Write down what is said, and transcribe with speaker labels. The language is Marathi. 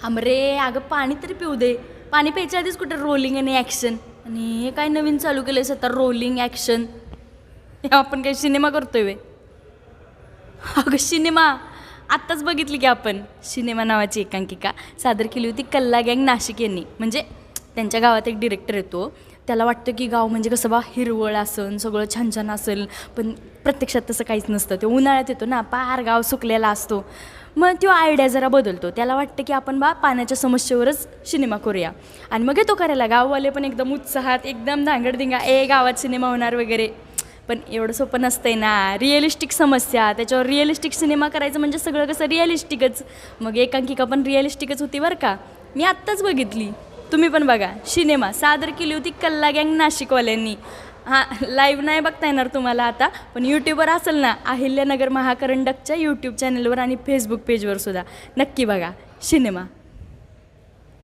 Speaker 1: अमरे अगं पाणी तरी पिऊ दे. पाणी प्यायच्या आधीच कुठं रोलिंग आणि ॲक्शन. आणि हे काय नवीन चालू केलं आहे आता रोलिंग ॲक्शन. आपण काय सिनेमा करतोय वे. अगं सिनेमा आत्ताच बघितली की आपण. सिनेमा नावाची एकांकिका सादर केली होती कल्ला गँग नाशिक यांनी. म्हणजे त्यांच्या गावात एक डिरेक्टर येतो, त्याला वाटतं की गाव म्हणजे कसं बा हिरवळ असेल, सगळं छान छान असेल, पण प्रत्यक्षात तसं काहीच नसतं. ते उन्हाळ्यात येतो ना, पार गाव सुकलेला असतो. मग तो आयडिया जरा बदलतो. त्याला वाटतं की आपण बा पाण्याच्या समस्येवरच सिनेमा करूया. आणि मग येतो करायला. गाववाले पण एकदम उत्साहात, एकदम धांगडधिंगा, गावात सिनेमा होणार वगैरे. पण एवढं सोपं नसतंय ना. रिअलिस्टिक समस्या, त्याच्यावर रिअलिस्टिक सिनेमा करायचं म्हणजे सगळं कसं रिअलिस्टिकच. मग एकांकिका पण रिअलिस्टिकच होती बरं का. मी आत्ताच बघितली, तुम्ही पण बघा. सिनेमा सादर केली होती कल्ला गँग नाशिकवाल्यांनी. हां, लाईव्ह नाही बघता येणार तुम्हाला आता, पण यूट्यूबवर असेल ना, अहिल्यानगर महाकरंडकच्या यूट्यूब चॅनलवर आणि फेसबुक पेजवर सुद्धा नक्की बघा सिनेमा.